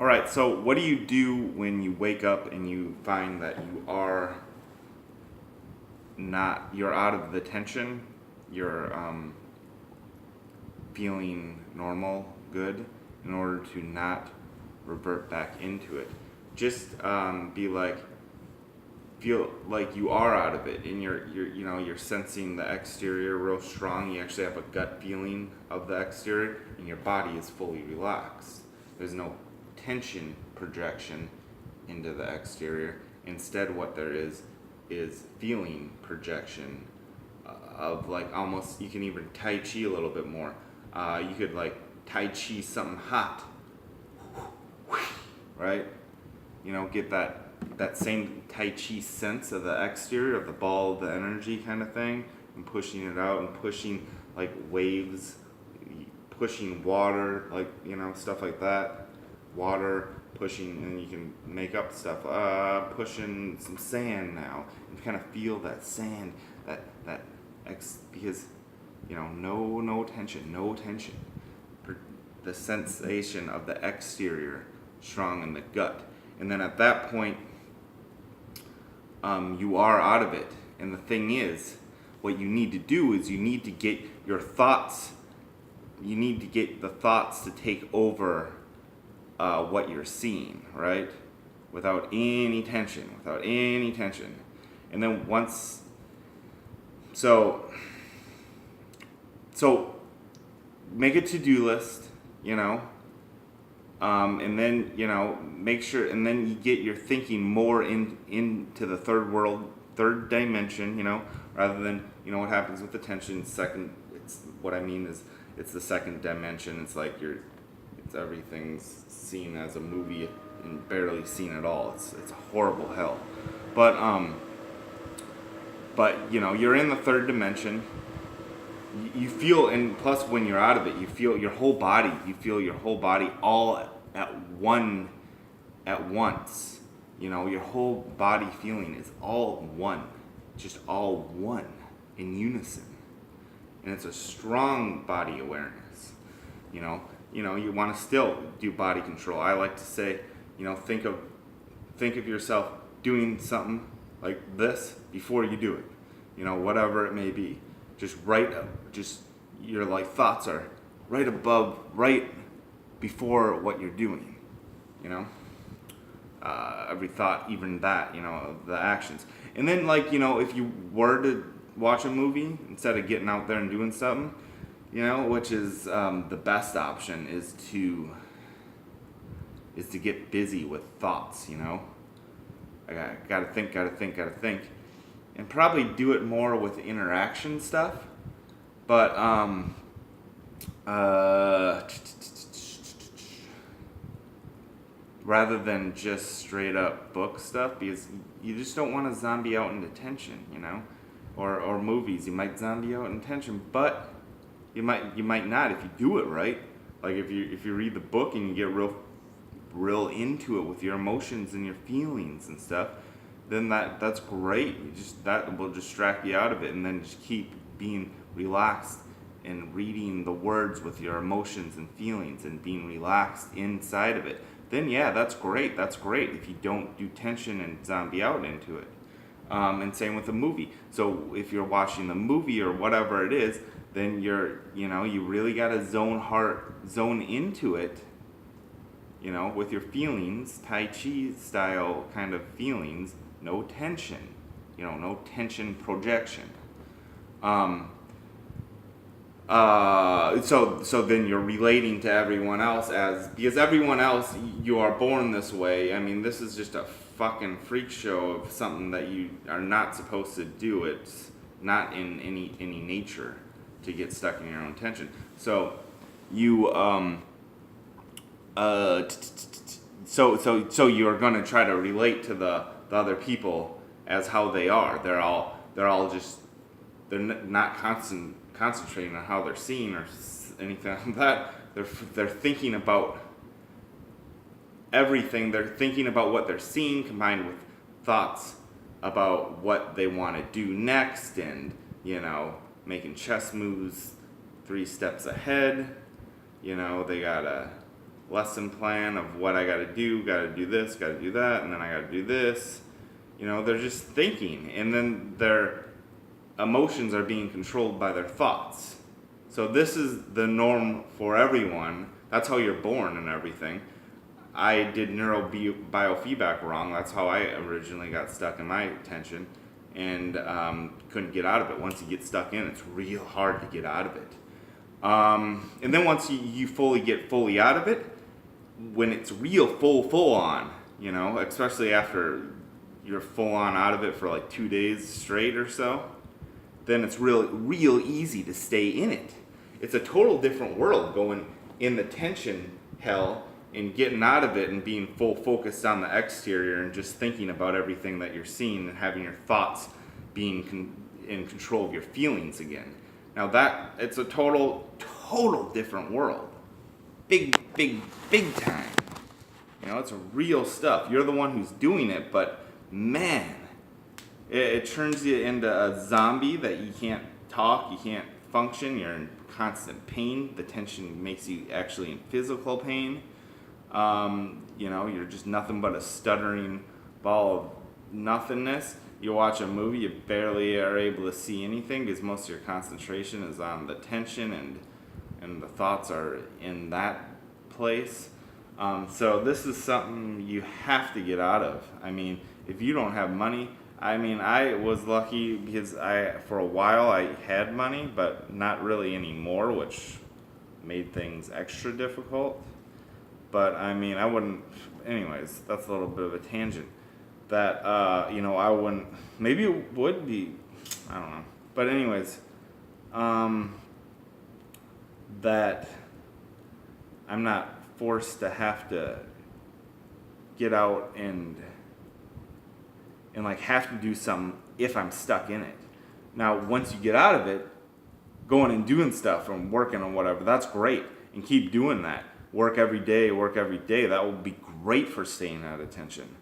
All right, so what do you do when you wake up and you find that you're out of the tension, you're feeling normal, good, in order to not revert back into it? Just feel like you are out of it, and you're sensing the exterior real strong. You actually have a gut feeling of the exterior, and your body is fully relaxed. There's no tension projection into the exterior. Instead, what there is feeling projection of, like, almost, you can even tai chi a little bit more. You could, like, tai chi something hot, right? Get that same tai chi sense of the exterior, of the ball of the energy kind of thing, and pushing it out, and pushing, like, waves, pushing water, like, stuff like that. Water pushing, and you can make up stuff, pushing some sand now, and kind of feel that sand, because no tension, the sensation of the exterior strong in the gut. And then at that point, you are out of it. And the thing is, what you need to do is you need to get your thoughts, you need to get the thoughts to take over what you're seeing, right? Without any tension. And then once, so make a to-do list, and then, make sure, and then you get your thinking more into the third dimension, rather than, what happens with the tension, what I mean is, it's the second dimension. It's like everything's seen as a movie and barely seen at all. It's a horrible hell. But you're in the third dimension. You feel, and plus when you're out of it, you feel your whole body all at once. Your whole body feeling is all one, just all one, in unison. And it's a strong body awareness. You want to still do body control. I like to say, think of yourself doing something like this before you do it. Whatever it may be. Just your, like, thoughts are right before what you're doing. Every thought, even that, the actions. And then, like, if you were to watch a movie instead of getting out there and doing something, which is the best option, is to get busy with thoughts. I gotta think, and probably do it more with interaction stuff. But rather than just straight up book stuff, because you just don't want to zombie out into tension, or movies. You might zombie out in tension, but you might not if you do it right. Like if you read the book and you get real into it with your emotions and your feelings and stuff, then that's great. That will distract you out of it, and then just keep being relaxed and reading the words with your emotions and feelings and being relaxed inside of it. Then that's great. If you don't do tension and zombie out into it. And same with the movie. So if you're watching the movie or whatever it is, then you really gotta zone into it, with your feelings, Tai Chi style kind of feelings, no tension, no tension projection. So then you're relating to everyone else because everyone else, you are born this way. I mean, this is just a fucking freak show of something that you are not supposed to do. It's not in any nature to get stuck in your own tension. So you so you're gonna try to relate to the other people as how they are. They're all just, they're not concentrating on how they're seeing or anything like that. They're thinking about everything. They're thinking about what they're seeing combined with thoughts about what they want to do next, and making chess moves 3 steps ahead. They gotta lesson plan of what I gotta do this, gotta do that, and then I gotta do this. They're just thinking, and then their emotions are being controlled by their thoughts. So this is the norm for everyone. That's how you're born and everything. I did neurobiofeedback wrong. That's how I originally got stuck in my tension, and couldn't get out of it. Once you get stuck in, it's real hard to get out of it. And then once you get fully out of it, when it's real full on, especially after you're full on out of it for like 2 days straight or so, then it's real easy to stay in it. It's a total different world going in the tension hell and getting out of it and being full focused on the exterior and just thinking about everything that you're seeing and having your thoughts being in control of your feelings again. Now it's a total different world. Big time. It's real stuff. You're the one who's doing it, but man, it turns you into a zombie that you can't talk, you can't function, you're in constant pain. The tension makes you actually in physical pain. You're just nothing but a stuttering ball of nothingness. You watch a movie, you barely are able to see anything because most of your concentration is on the tension and the thoughts are in that place. So this is something you have to get out of. If you don't have money, I was lucky because for a while I had money, but not really anymore, which made things extra difficult. But I wouldn't, anyways, that's a little bit of a tangent. That, I wouldn't, maybe it would be, I don't know. But anyways, that I'm not forced to have to get out and have to do something if I'm stuck in it. Now, once you get out of it, going and doing stuff and working on whatever, that's great. And keep doing that. Work every day. That will be great for staying out of tension.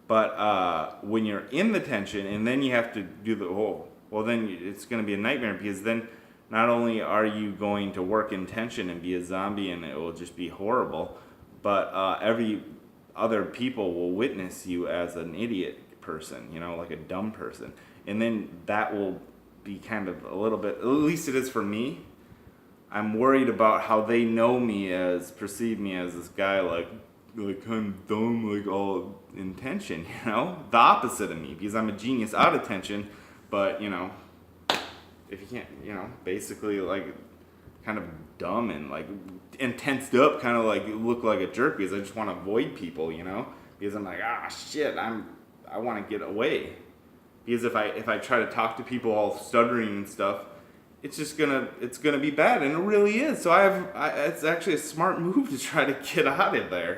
But when you're in the tension and then you have to do then it's going to be a nightmare, because then not only are you going to work in tension and be a zombie and it will just be horrible, but every other people will witness you as an idiot person, like a dumb person. And then that will be kind of a little bit, at least it is for me, I'm worried about how they perceive me as this guy like kind of dumb, like all in tension, the opposite of me, because I'm a genius out of tension. But if you can't, basically like kind of dumb and like and tensed up, kind of like look like a jerk because I just want to avoid people, because I'm like, shit, I want to get away, because if I try to talk to people all stuttering and stuff, it's gonna be bad, and it really is. So it's actually a smart move to try to get out of there,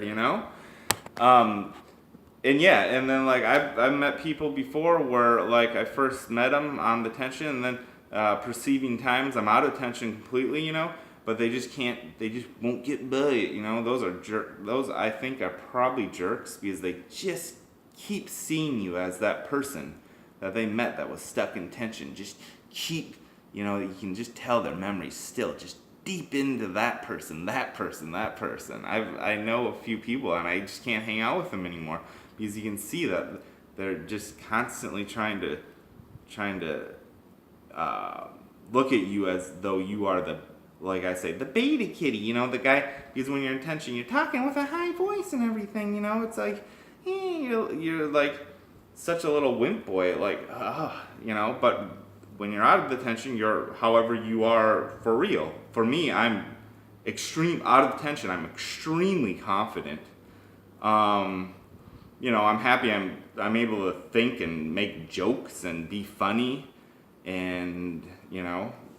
And then like I've met people before where like I first met them on the tension, and then perceiving times I'm out of tension completely, but they just won't get by it, Those I think are probably jerks, because they just keep seeing you as that person that they met that was stuck in tension. Just keep, you can just tell their memory's still just deep into that person. I know a few people, and I just can't hang out with them anymore, because you can see that they're just constantly trying to look at you as though you are like I say, the beta kitty, the guy, because when you're in tension, you're talking with a high voice and everything, it's like, you're like such a little wimp boy, like, but when you're out of the tension, you're however you are for real. For me, I'm out of tension, I'm extremely confident. I'm happy I'm able to think and make jokes and be funny and,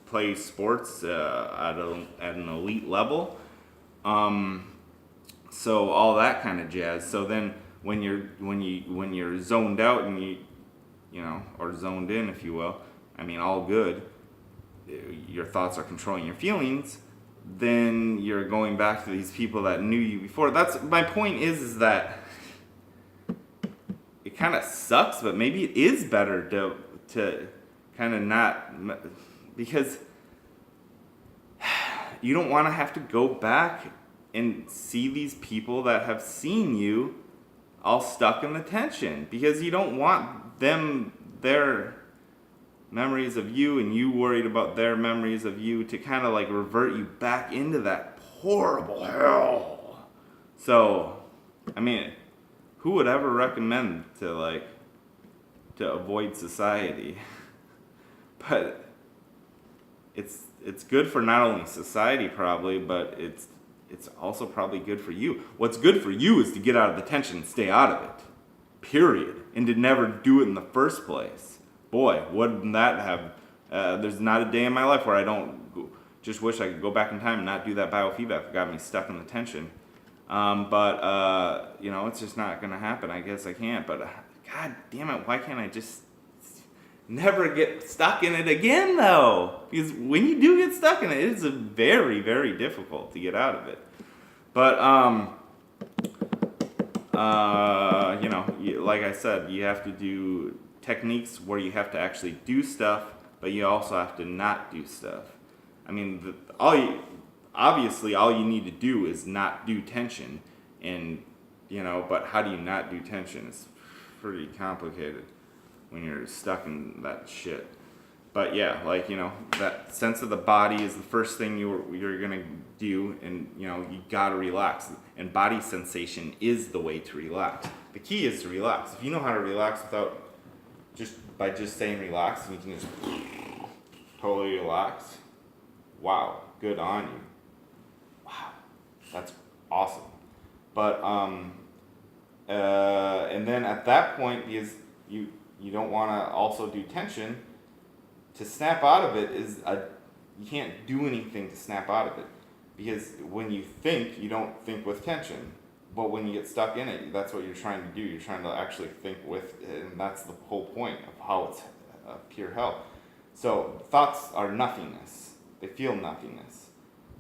play sports at an elite level. So all that kind of jazz. So then when you're zoned out and or zoned in, if you will, all good, your thoughts are controlling your feelings, then you're going back to these people that knew you before. That's my point is that it kind of sucks, but maybe it is better to kind of not, because you don't want to have to go back and see these people that have seen you all stuck in the tension, because you don't want their memories of you and you worried about their memories of you to kind of like revert you back into that horrible hell. So, I mean, who would ever recommend to avoid society? But it's good for not only society probably, but it's also probably good for you. What's good for you is to get out of the tension and stay out of it. Period. And to never do it in the first place. Boy, wouldn't that have... there's not a day in my life where I don't just wish I could go back in time and not do that biofeedback that got me stuck in the tension. But it's just not going to happen. I guess I can't. But God damn it, why can't I just never get stuck in it again, though? Because when you do get stuck in it, it's very, very difficult to get out of it. But, like I said, you have to do techniques where you have to actually do stuff, but you also have to not do stuff. I mean, obviously all you need to do is not do tension, and but how do you not do tension? It's pretty complicated when you're stuck in that shit. But yeah, that sense of the body is the first thing you're gonna do, and you gotta relax. And body sensation is the way to relax. The key is to relax. If you know how to relax by just saying relax, and you can just totally relax. Wow, good on you. Wow, that's awesome. But and then at that point, because you don't want to also do tension, to snap out of it you can't do anything to snap out of it, because when you think, you don't think with tension, but when you get stuck in it, that's what you're trying to do. You're trying to actually think with it, and that's the whole point of how it's pure hell. So thoughts are nothingness. They feel nothingness.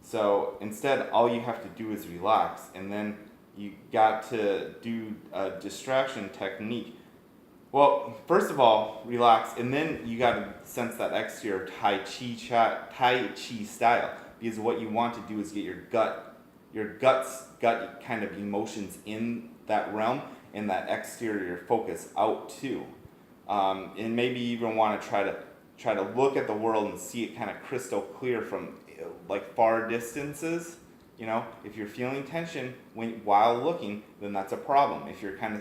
So instead, all you have to do is relax, and then you got to do a distraction technique. Well, first of all, relax, and then you got to sense that exterior Tai Chi style, because what you want to do is get your gut kind of emotions in that realm, and that exterior focus out too. And maybe even want to try to look at the world and see it kind of crystal clear from like far distances. If you're feeling tension while looking, then that's a problem. If you're kind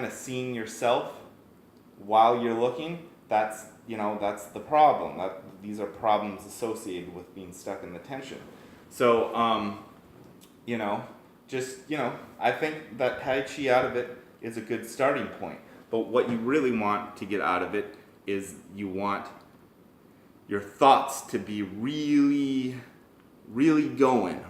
of seeing yourself while you're looking, that's the problem. These are problems associated with being stuck in the tension. So I think that Tai Chi out of it is a good starting point. But what you really want to get out of it is you want your thoughts to be really, really going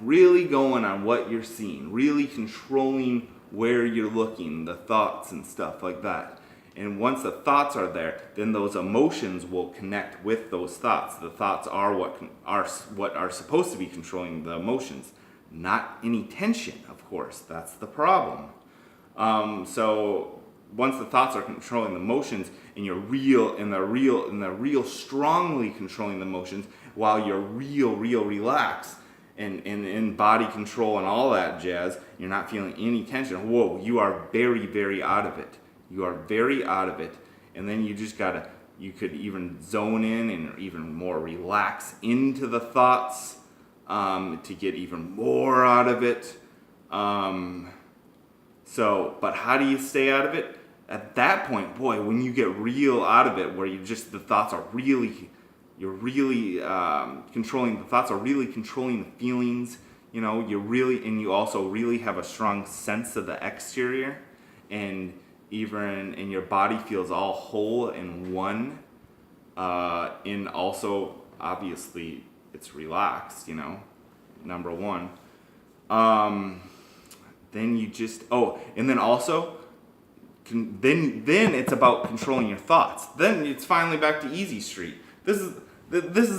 on what you're seeing, really controlling where you're looking, the thoughts and stuff like that. And once the thoughts are there, then those emotions will connect with those thoughts. The thoughts are what are supposed to be controlling the emotions, not any tension, of course. That's the problem. So once the thoughts are controlling the emotions, and you're real strongly controlling the emotions, while you're real relaxed and in body control and all that jazz, you're not feeling any tension. Whoa, you are very, very out of it. You are very out of it. And then you could even zone in and even more relax into the thoughts to get even more out of it. But how do you stay out of it? At that point, boy, when you get real out of it, where the thoughts are really, you're really controlling, the thoughts are really controlling the feelings, and you also really have a strong sense of the exterior, and your body feels all whole and one, and also, obviously, it's relaxed, number one. Then you and then also, then it's about controlling your thoughts. Then it's finally back to easy street. This is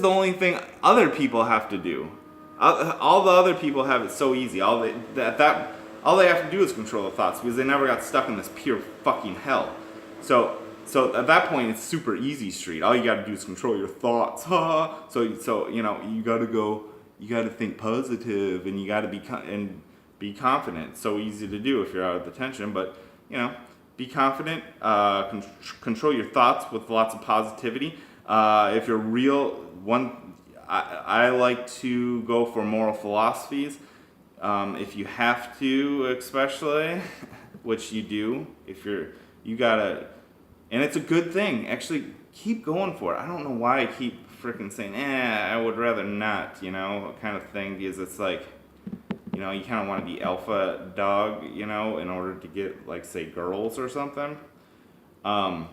the only thing other people have to do. All the other people have it so easy. All they have to do is control the thoughts, because they never got stuck in this pure fucking hell. So at that point, it's super easy street. All you got to do is control your thoughts. So you got to go. you got to think positive, and you got to be confident. It's so easy to do if you're out of the tension, but be confident. Control your thoughts with lots of positivity. If you're I like to go for moral philosophies. If you have to, especially, which you do, you gotta, and it's a good thing. Actually, keep going for it. I don't know why I keep freaking saying, I would rather not, kind of thing, because it's like, you kind of want to be alpha dog, in order to get, like, say, girls or something. I'm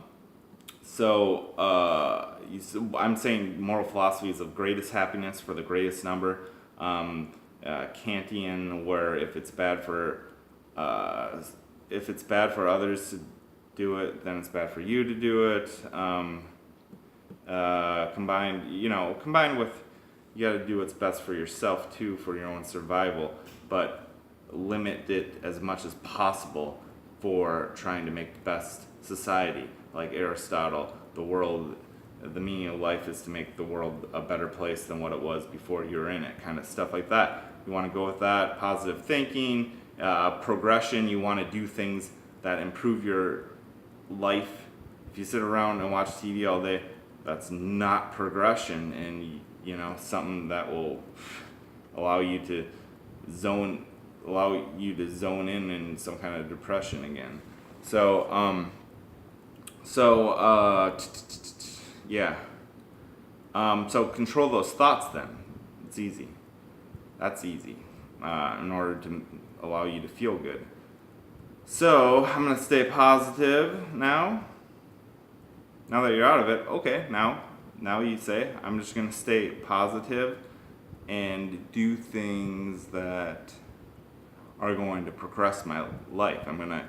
saying moral philosophy is of greatest happiness for the greatest number. Kantian, where if it's bad for others to do it, then it's bad for you to do it. Combined with, you got to do what's best for yourself too, for your own survival, but limit it as much as possible for trying to make the best society. Like Aristotle, the meaning of life is to make the world a better place than what it was before you were in it, kind of stuff like that. You want to go with that. Positive thinking, progression. You want to do things that improve your life. If you sit around and watch TV all day, that's not progression, and something that will allow you to zone in some kind of depression again. So control those thoughts then. It's easy. That's easy, in order to allow you to feel good. So I'm going to stay positive now. Now that you're out of it, okay, now you say, I'm just going to stay positive and do things that are going to progress my life. I'm going to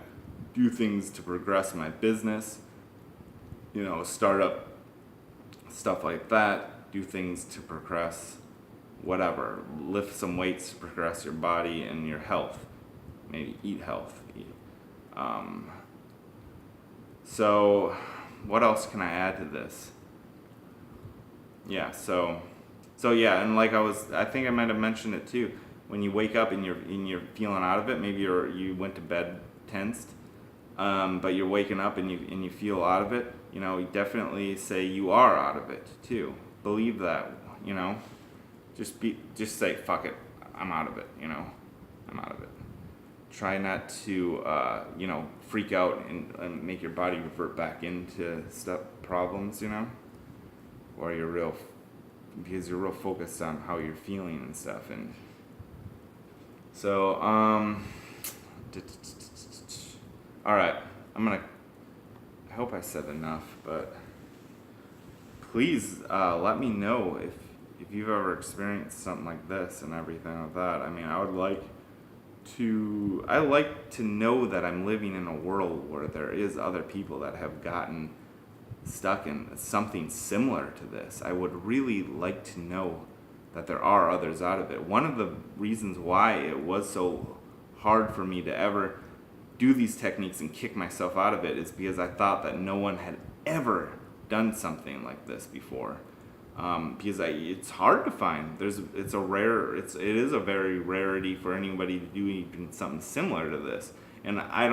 do things to progress my business, startup, stuff like that. Do things to progress whatever. Lift some weights to progress your body and your health. Maybe eat healthy. So what else can I add to this? And like I think I might have mentioned it too. When you wake up and you're feeling out of it, maybe you went to bed tensed, but you're waking up and you feel out of it. You definitely say you are out of it too. Believe that. Just say fuck it. I'm out of it. I'm out of it. Try not to freak out and make your body revert back into problems. Or because you're real focused on how you're feeling and stuff. And so, all right, I hope I said enough, but please let me know if you've ever experienced something like this and everything like that. I mean, I like to know that I'm living in a world where there is other people that have gotten stuck in something similar to this. I would really like to know that there are others out of it. One of the reasons why it was so hard for me to ever do these techniques and kick myself out of it is because I thought that no one had ever done something like this before. Because it's hard to find. It is a very rarity for anybody to do even something similar to this. And I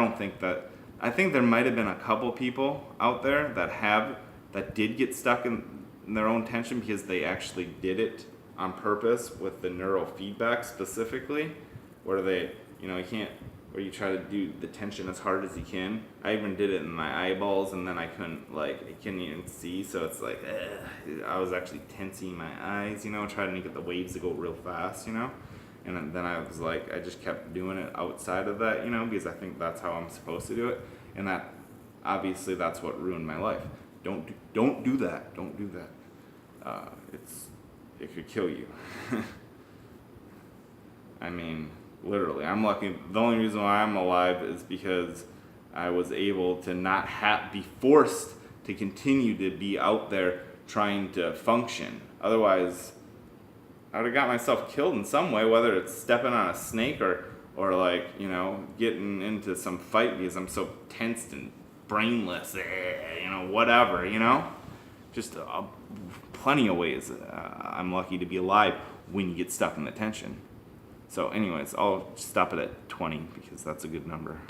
think there might have been a couple people out there that did get stuck in their own tension because they actually did it on purpose with the neurofeedback specifically, where where you try to do the tension as hard as you can. I even did it in my eyeballs, and then I couldn't even see, so it's like, I was actually tensing my eyes, trying to get the waves to go real fast, and then I was like, I just kept doing it outside of that, because I think that's how I'm supposed to do it, and that's what ruined my life. Don't do that. Don't do that. It could kill you. I mean, literally, I'm lucky. The only reason why I'm alive is because I was able to not be forced to continue to be out there trying to function. Otherwise, I would have got myself killed in some way, whether it's stepping on a snake or getting into some fight because I'm so tensed and brainless, whatever, just plenty of ways I'm lucky to be alive. when you get stuck in the tension. So anyways, I'll stop it at 20 because that's a good number.